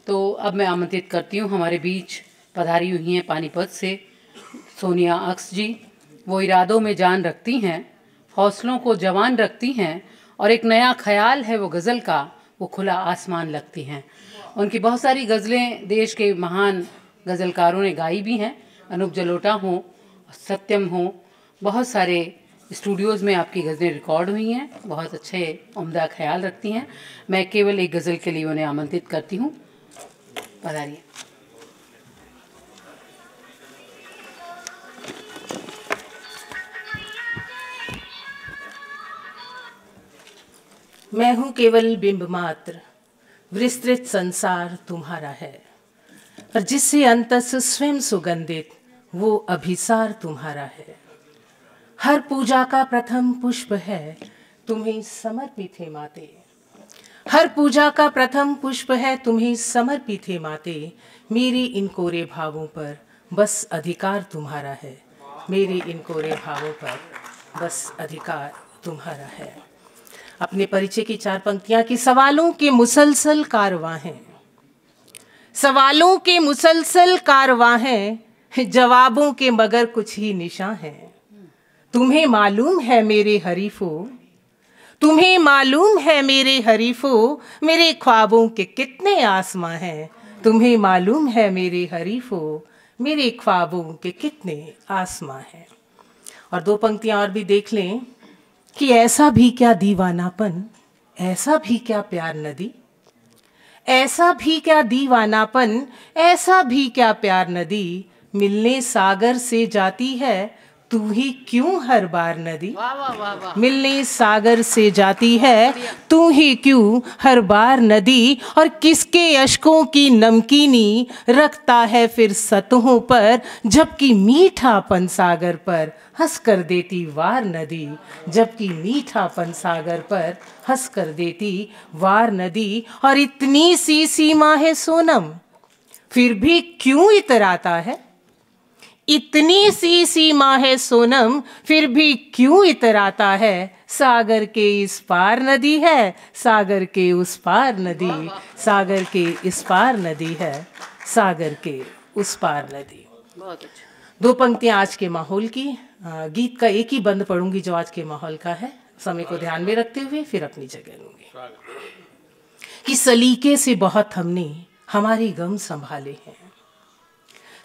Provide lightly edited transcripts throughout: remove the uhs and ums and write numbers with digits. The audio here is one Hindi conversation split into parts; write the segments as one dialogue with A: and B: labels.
A: तो अब मैं आमंत्रित करती हूँ, हमारे बीच पधारी हुई हैं पानीपत से सोनिया अक्स जी। वो इरादों में जान रखती हैं, हौसलों को जवान रखती हैं, और एक नया ख्याल है वो गज़ल का, वो खुला आसमान लगती हैं। उनकी बहुत सारी गज़लें देश के महान गज़लकारों ने गाई भी हैं। अनूप जलोटा हों, सत्यम हों, बहुत सारे स्टूडियोज़ में आपकी गज़लें रिकॉर्ड हुई हैं। बहुत अच्छे उम्दा ख्याल रखती हैं। मैं केवल एक गज़ल के लिए उन्हें आमंत्रित करती हूँ। पधारिए।
B: मैं हूँ केवल बिंब मात्र, विस्तृत संसार तुम्हारा है, और जिससे अंतस स्वयं सुगंधित वो अभिसार तुम्हारा है। हर पूजा का प्रथम पुष्प है तुम्हें समर्पित है माते, हर पूजा का प्रथम पुष्प है तुम्हें समर्पित है माते। मेरे इन कोरे भावों पर बस अधिकार तुम्हारा है, मेरे इन कोरे भावों पर बस अधिकार तुम्हारा है। अपने परिचय की 4 पंक्तियां कि सवालों के मुसलसल कारवां हैं, सवालों के मुसलसल कारवां हैं, जवाबों के मगर कुछ ही निशान हैं। तुम्हें मालूम है मेरे हरीफों, तुम्हें मालूम है मेरे हरीफों, मेरे ख्वाबों के कितने आसमां हैं। तुम्हें मालूम है मेरे हरीफों, मेरे ख्वाबों के कितने आसमां हैं। और 2 पंक्तियां और भी देख लें कि ऐसा भी क्या दीवानापन, ऐसा भी क्या प्यार नदी, ऐसा भी क्या दीवानापन, ऐसा भी क्या प्यार नदी। मिलने सागर से जाती है तू ही क्यों हर बार नदी,
A: वाह वाह वाह वाह।
B: मिलने सागर से जाती है तू ही क्यों हर बार नदी। और किसके अश्कों की नमकीनी रखता है फिर सतहों पर, जबकि मीठापन सागर पर हंस कर देती वार नदी, जबकि मीठापन सागर पर हंस कर देती वार नदी। और इतनी सी सीमा है सोनम फिर भी क्यों इतराता है, इतनी सी सीमा है सोनम फिर भी क्यों इतराता है। सागर के इस पार नदी है, सागर के उस पार नदी, सागर के इस पार नदी है, सागर के उस पार नदी।
A: बहुत अच्छा।
B: 2 पंक्तियां आज के माहौल की। गीत का एक ही बंद पढ़ूंगी जो आज के माहौल का है, समय को ध्यान में रखते हुए फिर अपनी जगह लूंगी। कि सलीके से बहुत हमने हमारे गम संभाले हैं,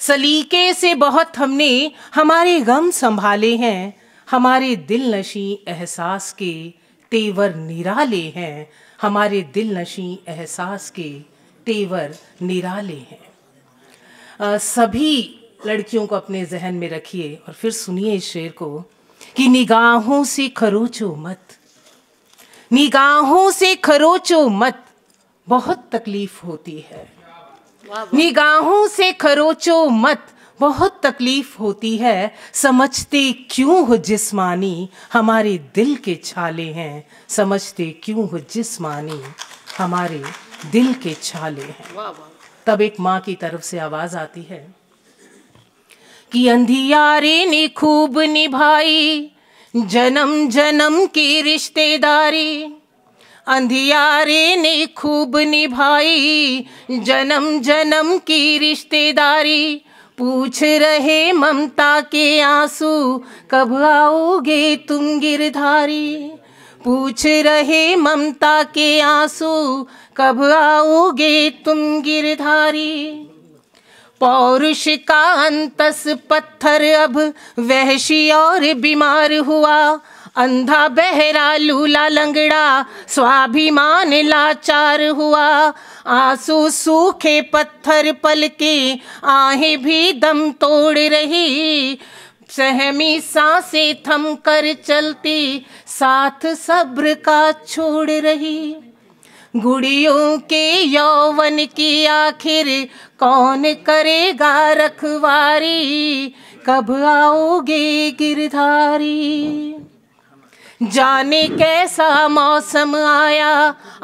B: सलीके से बहुत हमने हमारे गम संभाले हैं। हमारे दिल नशी एहसास के तेवर निराले हैं, हमारे दिल नशी एहसास के तेवर निराले हैं। सभी लड़कियों को अपने जहन में रखिए और फिर सुनिए इस शेर को कि निगाहों से खरोचो मत, निगाहों से खरोचो मत, बहुत तकलीफ होती है। निगाहों से खरोचो मत, बहुत तकलीफ होती है। समझते क्यों हो जिस्मानी हमारे दिल के छाले हैं, समझते क्यों हो जिस्मानी हमारे दिल के छाले हैं। तब एक माँ की तरफ से आवाज आती है कि अंधियारे ने खूब निभाई जन्म जन्म की रिश्तेदारी, अंधियारे ने खूब निभाई जन्म जन्म की रिश्तेदारी। पूछ रहे ममता के आंसू कब आओगे तुम गिरधारी, पूछ रहे ममता के आंसू कब आओगे तुम गिरधारी। पौरुष का अंतस पत्थर अब वहशी और बीमार हुआ, अंधा बहरा लूला लंगड़ा स्वाभिमान लाचार हुआ। आंसू सूखे पत्थर पलके आहें भी दम तोड़ रही, सहमी सांसें थम कर चलती साथ सब्र का छोड़ रही। गुड़ियों के यौवन की आखिर कौन करेगा रखवारी, कब आओगे गिरधारी। जाने कैसा मौसम आया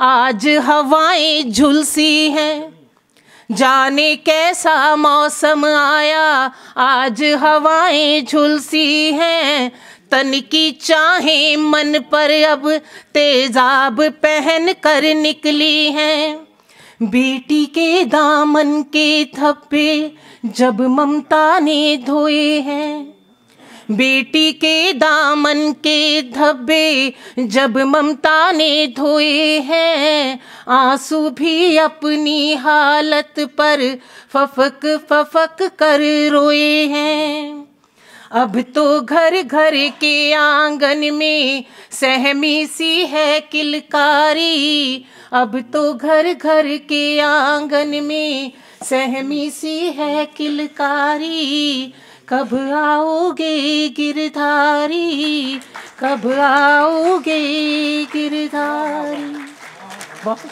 B: आज हवाएं झुलसी हैं, जाने कैसा मौसम आया आज हवाएं झुलसी हैं। तन की चाहें मन पर अब तेजाब पहन कर निकली हैं, बेटी के दामन के धब्बे जब ममता ने धोए हैं, बेटी के दामन के धब्बे जब ममता ने धोए हैं, आंसू भी अपनी हालत पर फफक फफक कर रोए हैं। अब तो घर घर के आंगन में सहमी सी है किलकारी, अब तो घर घर के आंगन में सहमी सी है किलकारी। कब आओगे गिरधारी, कब आओगे गिरधारी। बहुत